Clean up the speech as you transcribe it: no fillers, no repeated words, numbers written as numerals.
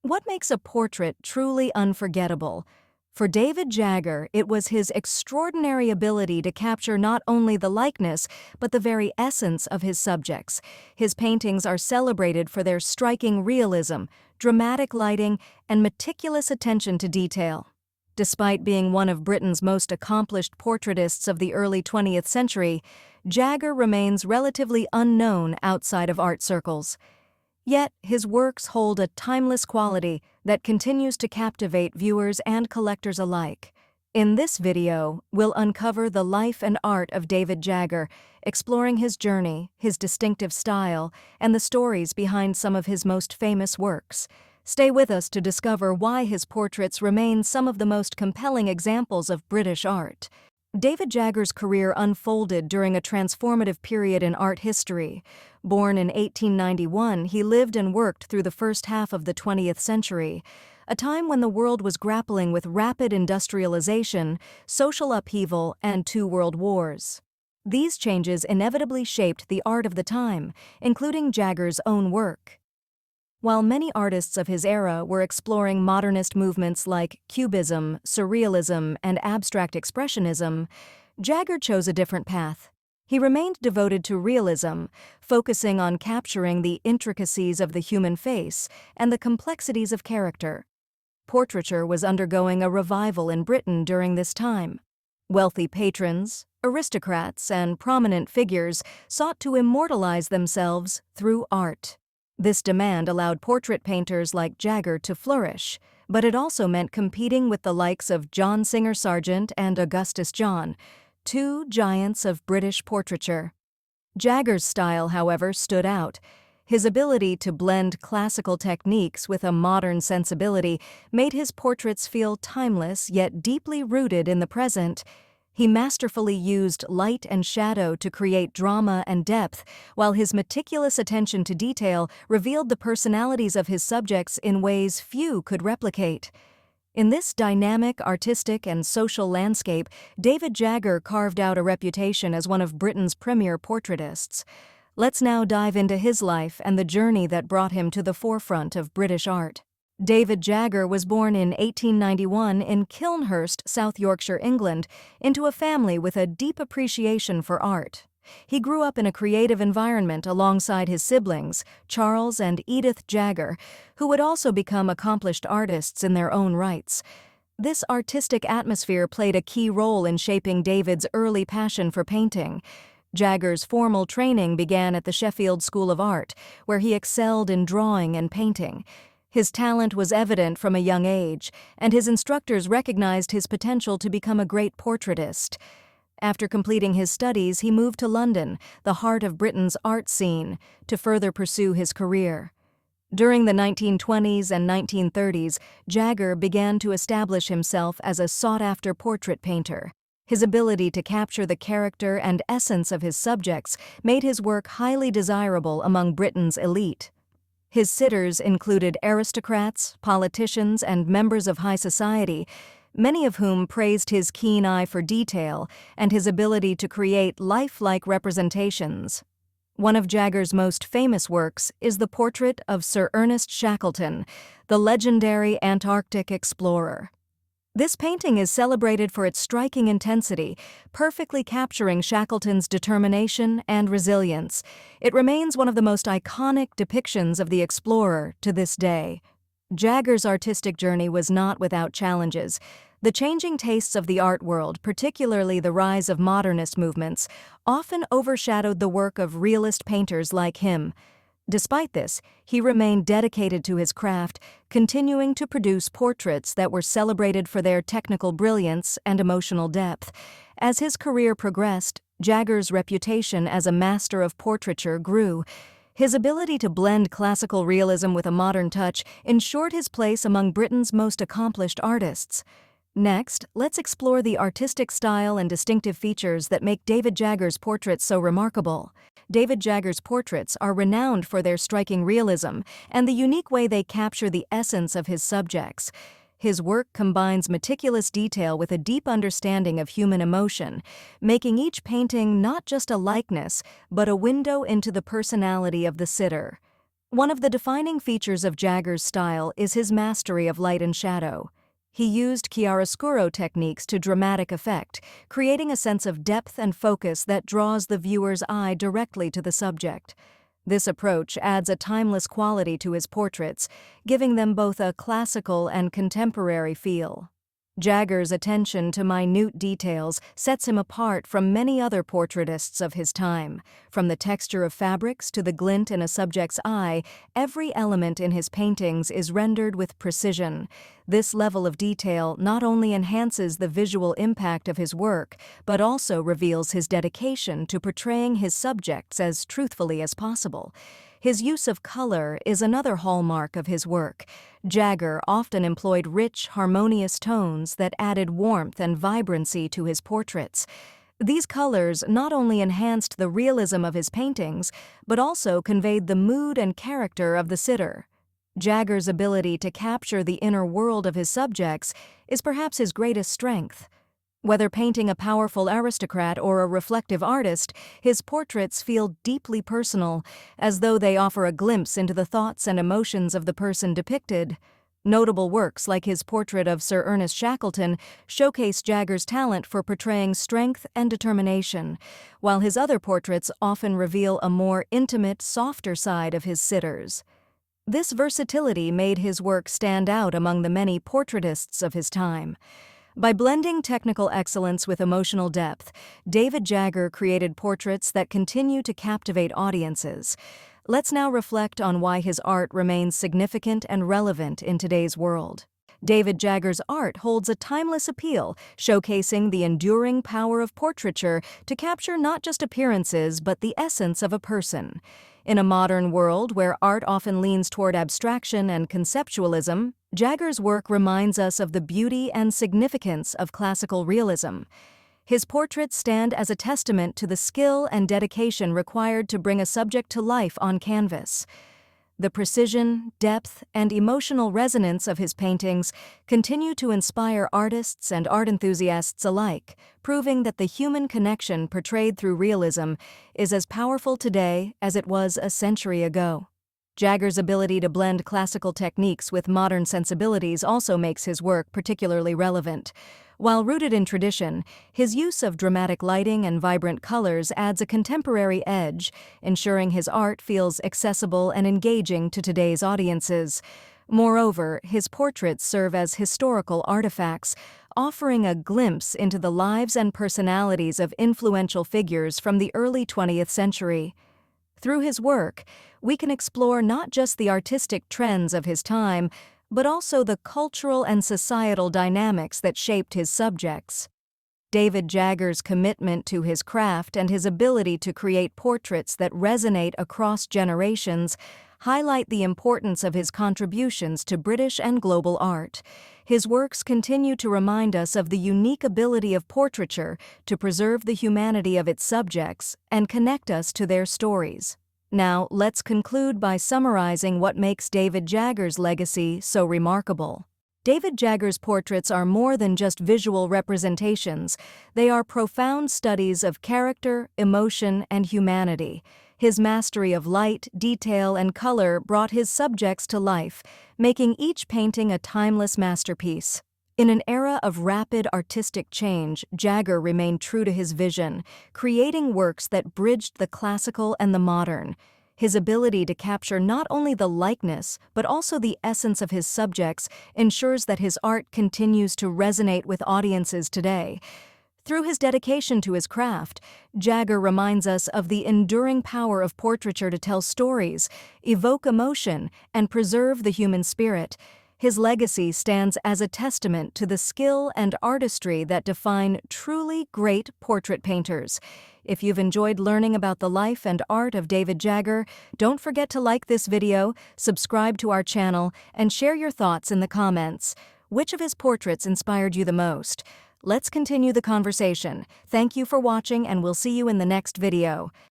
What makes a portrait truly unforgettable? For David Jagger, it was his extraordinary ability to capture not only the likeness, but the very essence of his subjects. His paintings are celebrated for their striking realism, dramatic lighting, and meticulous attention to detail. Despite being one of Britain's most accomplished portraitists of the early 20th century, Jagger remains relatively unknown outside of art circles. Yet, his works hold a timeless quality that continues to captivate viewers and collectors alike. In this video, we'll uncover the life and art of David Jagger, exploring his journey, his distinctive style, and the stories behind some of his most famous works. Stay with us to discover why his portraits remain some of the most compelling examples of British art. David Jagger's career unfolded during a transformative period in art history. Born in 1891, he lived and worked through the first half of the 20th century, a time when the world was grappling with rapid industrialization, social upheaval, and two world wars. These changes inevitably shaped the art of the time, including Jagger's own work. While many artists of his era were exploring modernist movements like Cubism, Surrealism, and abstract expressionism, Jagger chose a different path. He remained devoted to realism, focusing on capturing the intricacies of the human face and the complexities of character. Portraiture was undergoing a revival in Britain during this time. Wealthy patrons, aristocrats, and prominent figures sought to immortalize themselves through art. This demand allowed portrait painters like Jagger to flourish, but it also meant competing with the likes of John Singer Sargent and Augustus John, two giants of British portraiture. Jagger's style, however, stood out. His ability to blend classical techniques with a modern sensibility made his portraits feel timeless yet deeply rooted in the present. He masterfully used light and shadow to create drama and depth, while his meticulous attention to detail revealed the personalities of his subjects in ways few could replicate. In this dynamic, artistic, and social landscape, David Jagger carved out a reputation as one of Britain's premier portraitists. Let's now dive into his life and the journey that brought him to the forefront of British art. David Jagger was born in 1891 in Kilnhurst, South Yorkshire, England, into a family with a deep appreciation for art. He grew up in a creative environment alongside his siblings, Charles and Edith Jagger, who would also become accomplished artists in their own rights. This artistic atmosphere played a key role in shaping David's early passion for painting. Jagger's formal training began at the Sheffield School of Art, where he excelled in drawing and painting. His talent was evident from a young age, and his instructors recognized his potential to become a great portraitist. After completing his studies, he moved to London, the heart of Britain's art scene, to further pursue his career. During the 1920s and 1930s, Jagger began to establish himself as a sought-after portrait painter. His ability to capture the character and essence of his subjects made his work highly desirable among Britain's elite. His sitters included aristocrats, politicians, and members of high society, many of whom praised his keen eye for detail and his ability to create lifelike representations. One of Jagger's most famous works is the portrait of Sir Ernest Shackleton, the legendary Antarctic explorer. This painting is celebrated for its striking intensity, perfectly capturing Shackleton's determination and resilience. It remains one of the most iconic depictions of the explorer to this day. Jagger's artistic journey was not without challenges. The changing tastes of the art world, particularly the rise of modernist movements, often overshadowed the work of realist painters like him. Despite this, he remained dedicated to his craft, continuing to produce portraits that were celebrated for their technical brilliance and emotional depth. As his career progressed, Jagger's reputation as a master of portraiture grew. His ability to blend classical realism with a modern touch ensured his place among Britain's most accomplished artists. Next, let's explore the artistic style and distinctive features that make David Jagger's portraits so remarkable. David Jagger's portraits are renowned for their striking realism and the unique way they capture the essence of his subjects. His work combines meticulous detail with a deep understanding of human emotion, making each painting not just a likeness, but a window into the personality of the sitter. One of the defining features of Jagger's style is his mastery of light and shadow. He used chiaroscuro techniques to dramatic effect, creating a sense of depth and focus that draws the viewer's eye directly to the subject. This approach adds a timeless quality to his portraits, giving them both a classical and contemporary feel. Jagger's attention to minute details sets him apart from many other portraitists of his time. From the texture of fabrics to the glint in a subject's eye, every element in his paintings is rendered with precision. This level of detail not only enhances the visual impact of his work, but also reveals his dedication to portraying his subjects as truthfully as possible. His use of color is another hallmark of his work. Jagger often employed rich, harmonious tones that added warmth and vibrancy to his portraits. These colors not only enhanced the realism of his paintings, but also conveyed the mood and character of the sitter. Jagger's ability to capture the inner world of his subjects is perhaps his greatest strength. Whether painting a powerful aristocrat or a reflective artist, his portraits feel deeply personal, as though they offer a glimpse into the thoughts and emotions of the person depicted. Notable works like his portrait of Sir Ernest Shackleton showcase Jagger's talent for portraying strength and determination, while his other portraits often reveal a more intimate, softer side of his sitters. This versatility made his work stand out among the many portraitists of his time. By blending technical excellence with emotional depth, David Jagger created portraits that continue to captivate audiences. Let's now reflect on why his art remains significant and relevant in today's world. David Jagger's art holds a timeless appeal, showcasing the enduring power of portraiture to capture not just appearances but the essence of a person. In a modern world where art often leans toward abstraction and conceptualism, Jagger's work reminds us of the beauty and significance of classical realism. His portraits stand as a testament to the skill and dedication required to bring a subject to life on canvas. The precision, depth, and emotional resonance of his paintings continue to inspire artists and art enthusiasts alike, proving that the human connection portrayed through realism is as powerful today as it was a century ago. Jagger's ability to blend classical techniques with modern sensibilities also makes his work particularly relevant. While rooted in tradition, his use of dramatic lighting and vibrant colors adds a contemporary edge, ensuring his art feels accessible and engaging to today's audiences. Moreover, his portraits serve as historical artifacts, offering a glimpse into the lives and personalities of influential figures from the early 20th century. Through his work, we can explore not just the artistic trends of his time, but also the cultural and societal dynamics that shaped his subjects. David Jagger's commitment to his craft and his ability to create portraits that resonate across generations highlight the importance of his contributions to British and global art. His works continue to remind us of the unique ability of portraiture to preserve the humanity of its subjects and connect us to their stories. Now, let's conclude by summarizing what makes David Jagger's legacy so remarkable. David Jagger's portraits are more than just visual representations. They are profound studies of character, emotion, and humanity. His mastery of light, detail, and color brought his subjects to life, making each painting a timeless masterpiece. In an era of rapid artistic change, Jagger remained true to his vision, creating works that bridged the classical and the modern. His ability to capture not only the likeness, but also the essence of his subjects ensures that his art continues to resonate with audiences today. Through his dedication to his craft, Jagger reminds us of the enduring power of portraiture to tell stories, evoke emotion, and preserve the human spirit. His legacy stands as a testament to the skill and artistry that define truly great portrait painters. If you've enjoyed learning about the life and art of David Jagger, don't forget to like this video, subscribe to our channel, and share your thoughts in the comments. Which of his portraits inspired you the most? Let's continue the conversation. Thank you for watching, and we'll see you in the next video.